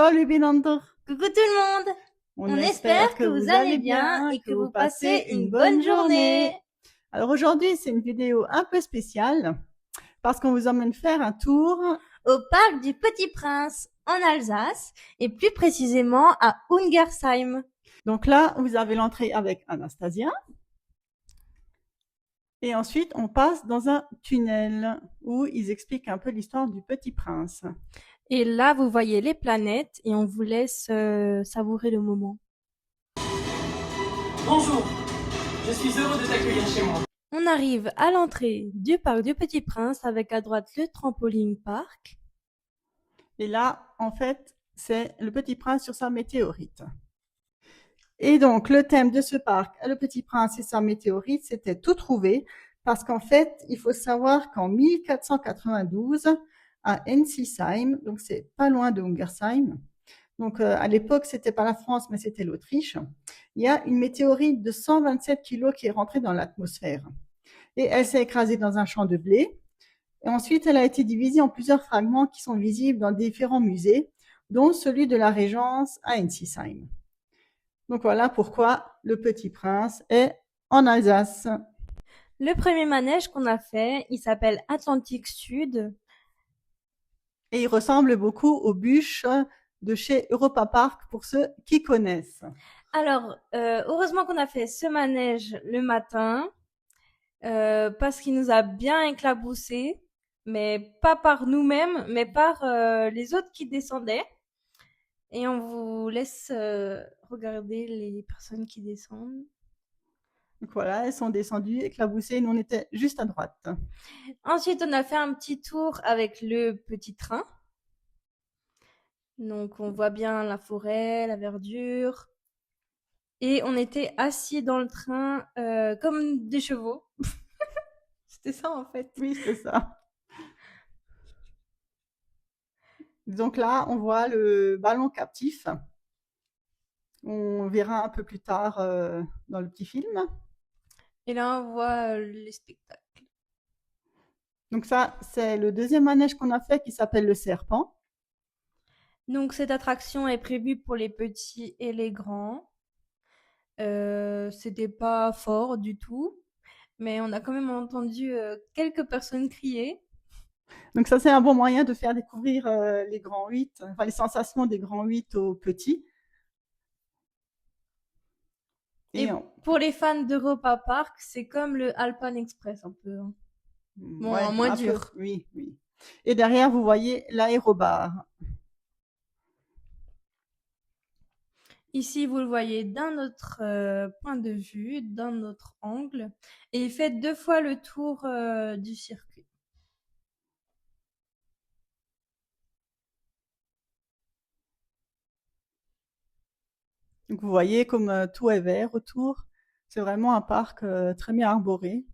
Salut Binander. Coucou tout le monde! On espère que vous allez bien et que vous passez une bonne journée. Alors aujourd'hui, c'est une vidéo un peu spéciale parce qu'on vous emmène faire un tour Au parc du Petit Prince en Alsace et plus précisément à Ungersheim. Donc là, vous avez l'entrée avec Anastasia. Et ensuite, on passe dans un tunnel où ils expliquent un peu l'histoire du Petit Prince. Et là, vous voyez les planètes et on vous laisse savourer le moment. Bonjour, je suis heureux de t'accueillir chez moi. On arrive à l'entrée du parc du Petit Prince avec à droite le trampoline park. Et là, en fait, c'est le Petit Prince sur sa météorite. Et donc, le thème de ce parc, le Petit Prince et sa météorite, c'était tout trouvé parce qu'en fait, il faut savoir qu'en 1492, à Ensisheim, donc c'est pas loin de Ungersheim, donc à l'époque, c'était pas la France, mais c'était l'Autriche, il y a une météorite de 127 kilos qui est rentrée dans l'atmosphère. Et elle s'est écrasée dans un champ de blé. Et ensuite, elle a été divisée en plusieurs fragments qui sont visibles dans différents musées, dont celui de la Régence à Ensisheim. Donc voilà pourquoi le Petit Prince est en Alsace. Le premier manège qu'on a fait, il s'appelle Atlantique Sud. Et il ressemble beaucoup aux bûches de chez Europa Park pour ceux qui connaissent. Alors, heureusement qu'on a fait ce manège le matin parce qu'il nous a bien éclaboussé, mais pas par nous-mêmes, mais par les autres qui descendaient. Et on vous laisse regarder les personnes qui descendent. Donc voilà, elles sont descendues, éclaboussées, nous on était juste à droite. Ensuite, on a fait un petit tour avec le petit train. Donc, on voit bien la forêt, la verdure. Et on était assis dans le train comme des chevaux. C'était ça en fait. Oui, c'est ça. Donc là, on voit le ballon captif. On verra un peu plus tard dans le petit film. Et là, on voit les spectacles. Donc ça, c'est le deuxième manège qu'on a fait qui s'appelle le serpent. Donc, cette attraction est prévue pour les petits et les grands. C'était pas fort du tout, mais on a quand même entendu quelques personnes crier. Donc ça, c'est un bon moyen de faire découvrir les grands 8, enfin les sensations des grands 8 aux petits. Et pour les fans d'Europa Park, c'est comme le Alpine Express un peu. Hein. Bon, ouais, moins dur. Peu, oui, oui. Et derrière, vous voyez l'aérobar. Ici, vous le voyez d'un autre point de vue, d'un autre angle, et il fait 2 fois le tour du circuit. Donc vous voyez comme tout est vert autour. C'est vraiment un parc très bien arboré.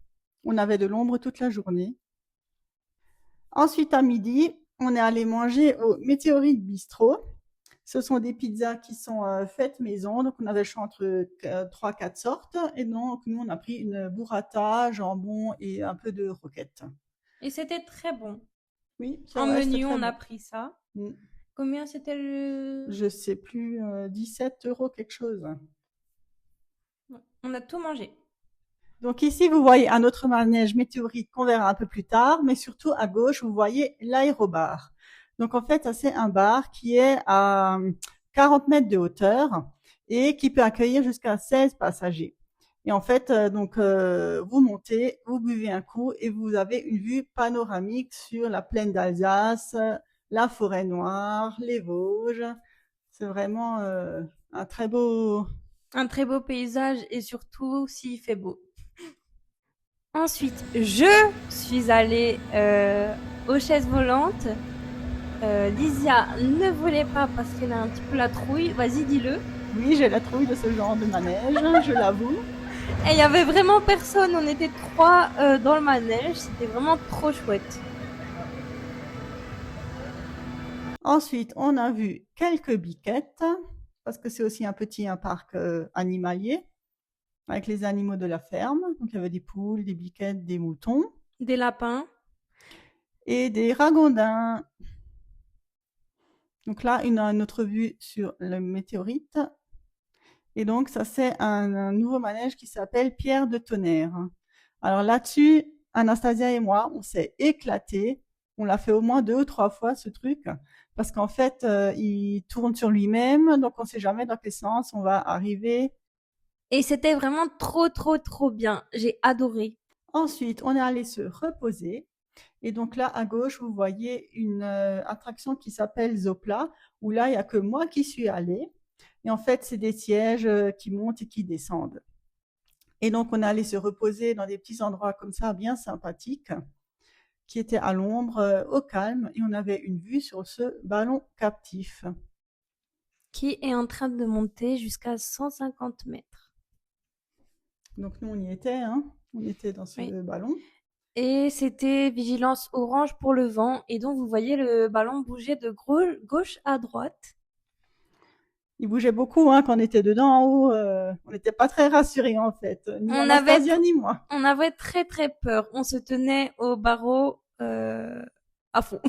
On avait de l'ombre toute la journée. Ensuite, à midi, on est allé manger au Météorite Bistro. Ce sont des pizzas qui sont faites maison. Donc, on avait le choix entre 3-4 sortes. Et donc, nous, on a pris une burrata, jambon et un peu de roquette. Et c'était très bon. Oui, en menu, on a pris ça. Mm. Combien c'était le... Je sais plus, 17 € quelque chose. On a tout mangé. Donc ici, vous voyez un autre manège météorite qu'on verra un peu plus tard, mais surtout à gauche, vous voyez l'aérobar. Donc en fait, c'est un bar qui est à 40 mètres de hauteur et qui peut accueillir jusqu'à 16 passagers. Et en fait, vous montez, vous buvez un coup et vous avez une vue panoramique sur la plaine d'Alsace, la forêt noire, les Vosges. C'est vraiment un très beau paysage et surtout s'il fait beau. Ensuite, je suis allée aux chaises volantes. Lysia ne voulait pas parce qu'elle a un petit peu la trouille. Vas-y, dis-le. Oui, j'ai la trouille de ce genre de manège, je l'avoue. Et il y avait vraiment personne. On était 3 dans le manège. C'était vraiment trop chouette. Ensuite, on a vu quelques biquettes, parce que c'est aussi un parc animalier, avec les animaux de la ferme. Donc, il y avait des poules, des biquettes, des moutons. Des lapins. Et des ragondins. Donc là, une autre vue sur le météorite. Et donc, ça, c'est un nouveau manège qui s'appelle Pierre de Tonnerre. Alors là-dessus, Anastasia et moi, on s'est éclatés. On l'a fait au moins 2 ou 3 fois, ce truc, parce qu'en fait, il tourne sur lui-même, donc on ne sait jamais dans quel sens on va arriver. Et c'était vraiment trop, trop, trop bien. J'ai adoré. Ensuite, on est allé se reposer. Et donc là, à gauche, vous voyez une attraction qui s'appelle Zopla, où là, il n'y a que moi qui suis allée. Et en fait, c'est des sièges qui montent et qui descendent. Et donc, on est allé se reposer dans des petits endroits comme ça, bien sympathiques, qui étaient à l'ombre, au calme, et on avait une vue sur ce ballon captif. Qui est en train de monter jusqu'à 150 mètres. Donc, nous, on y était, hein. On était dans ce Oui. ballon. Et c'était vigilance orange pour le vent. Et donc, vous voyez le ballon bouger de gauche à droite. Il bougeait beaucoup hein, quand on était dedans en haut. On n'était pas très rassurés en fait, ni On Anastasia ni moi. On avait très très peur. On se tenait au barreau à fond.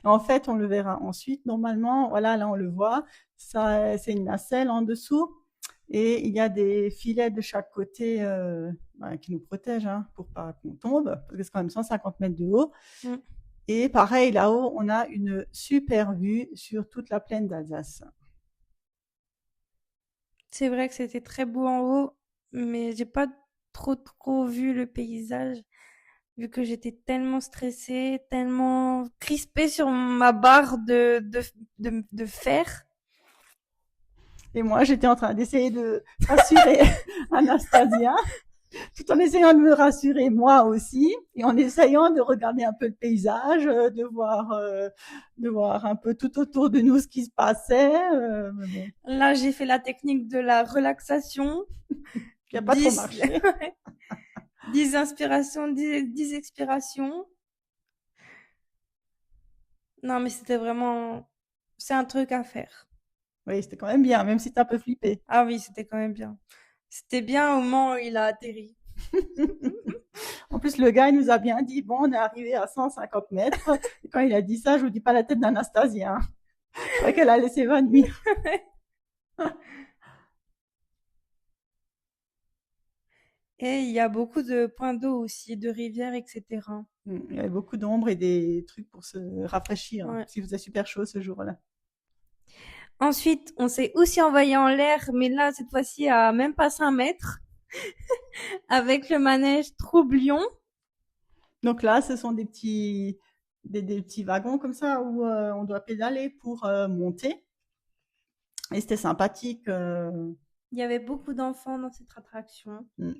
En fait, on le verra ensuite. Normalement, voilà, là on le voit. Ça, c'est une nacelle en dessous et il y a des filets de chaque côté qui nous protègent hein, pour pas qu'on tombe, parce que c'est quand même 150 mètres de haut. Mm. Et pareil, là-haut, on a une super vue sur toute la plaine d'Alsace. C'est vrai que c'était très beau en haut, mais j'ai pas trop vu le paysage, vu que j'étais tellement stressée, tellement crispée sur ma barre de fer. Et moi, j'étais en train d'essayer de rassurer Anastasia, tout en essayant de me rassurer moi aussi, et en essayant de regarder un peu le paysage, de voir un peu tout autour de nous ce qui se passait. Mais bon, Là, j'ai fait la technique de la relaxation. qui a pas trop marché. 10 inspirations, 10 expirations. Non, mais c'était vraiment... C'est un truc à faire. Oui, c'était quand même bien, même si t'as un peu flippé. Ah oui, c'était quand même bien. C'était bien au moment où il a atterri. En plus, le gars, il nous a bien dit, bon, on est arrivé à 150 mètres. Et quand il a dit ça, je vous dis pas la tête d'Anastasia. Hein. Je crois qu'elle allait s'évanouir. Et il y a beaucoup de points d'eau aussi, de rivières, etc. Il y avait beaucoup d'ombre et des trucs pour se rafraîchir, Ouais. parce qu'il faisait super chaud ce jour-là. Ensuite, on s'est aussi envoyé en l'air, mais là, cette fois-ci, à même pas 5 mètres, avec le manège Troublion. Donc là, ce sont des petits wagons comme ça où on doit pédaler pour monter. Et c'était sympathique. Il y avait beaucoup d'enfants dans cette attraction. Mm.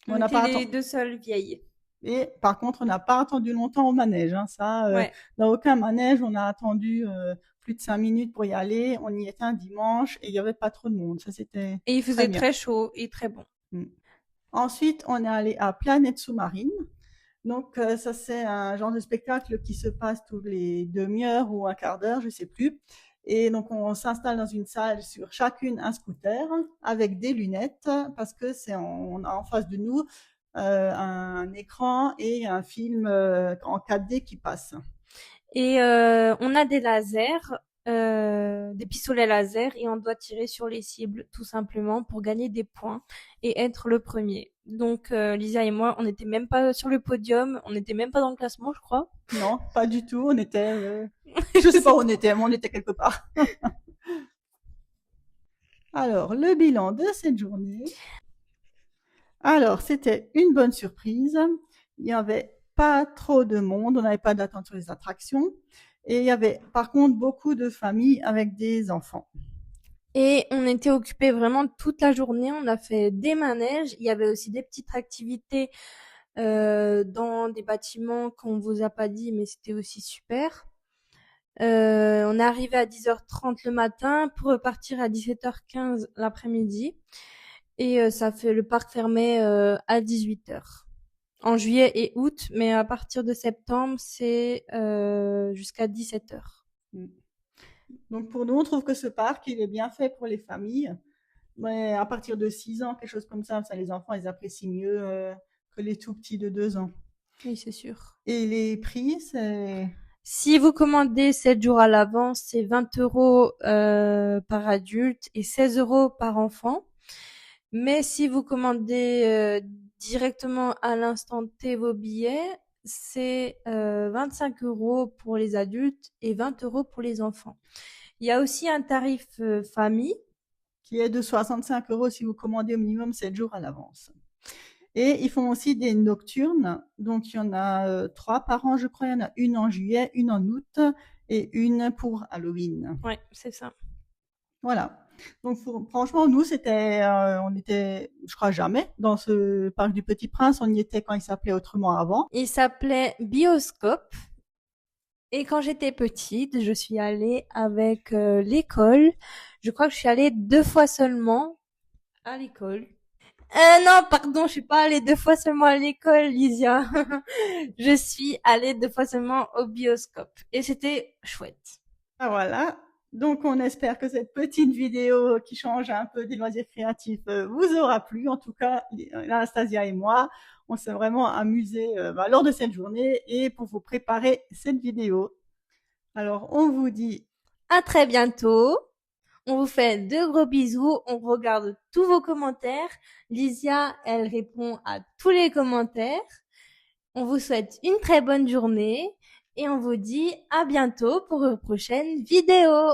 On On n'a était pas les attendu. deux seules vieilles. Et par contre, on n'a pas attendu longtemps au manège. Hein. Ça, Ouais. dans aucun manège, on a attendu plus de 5 minutes pour y aller. On y était un dimanche et il n'y avait pas trop de monde. Ça, c'était Et il faisait bien. très chaud et très bon. Ensuite, on est allé à Planète Sous-Marine. Donc, ça, c'est un genre de spectacle qui se passe tous les demi-heures ou un quart d'heure, je sais plus. Et donc, on s'installe dans une salle sur chacune un scooter avec des lunettes parce que on a en face de nous un écran et un film en 4D qui passe. Et on a des lasers, des pistolets laser, et on doit tirer sur les cibles tout simplement pour gagner des points et être le premier. Donc Lisa et moi, on n'était même pas sur le podium, on n'était même pas dans le classement, je crois. Non, pas du tout. On était, je sais pas où on était, mais on était quelque part. Alors, le bilan de cette journée. Alors, c'était une bonne surprise. Il n'y avait pas trop de monde, on n'avait pas d'attente sur les attractions. Et il y avait par contre beaucoup de familles avec des enfants. Et on était occupés vraiment toute la journée, on a fait des manèges, il y avait aussi des petites activités dans des bâtiments qu'on vous a pas dit, mais c'était aussi super. On est arrivé à 10h30 le matin pour repartir à 17h15 l'après-midi. Et le parc fermait à 18h. En juillet et août, mais à partir de septembre, c'est jusqu'à 17h. Donc pour nous, on trouve que ce parc, il est bien fait pour les familles. Mais à partir de 6 ans, quelque chose comme ça, les enfants, ils apprécient mieux que les tout petits de 2 ans. Oui, c'est sûr. Et les prix, Si vous commandez 7 jours à l'avance, c'est 20 € par adulte et 16 € par enfant. Mais si vous commandez directement à l'instant T vos billets, c'est 25 € pour les adultes et 20 € pour les enfants. Il y a aussi un tarif famille. Qui est de 65 € si vous commandez au minimum 7 jours à l'avance. Et ils font aussi des nocturnes. Donc, il y en a 3 par an, je crois. Il y en a une en juillet, une en août et une pour Halloween. Ouais, c'est ça. Voilà. Donc, franchement, nous, on était, je crois jamais dans ce parc du Petit Prince. On y était quand il s'appelait autrement avant. Il s'appelait Bioscope. Et quand j'étais petite, je suis allée avec l'école. Je crois que je suis allée 2 fois seulement à l'école. Non, pardon, je suis pas allée 2 fois seulement à l'école, Lysia. Je suis allée 2 fois seulement au Bioscope. Et c'était chouette. Ah, voilà. Donc, on espère que cette petite vidéo qui change un peu des loisirs créatifs vous aura plu. En tout cas, Anastasia et moi, on s'est vraiment amusés lors de cette journée et pour vous préparer cette vidéo. Alors, on vous dit À très bientôt. On vous fait de gros bisous. On regarde tous vos commentaires. Lysia, elle répond à tous les commentaires. On vous souhaite une très bonne journée et on vous dit à bientôt pour une prochaine vidéo.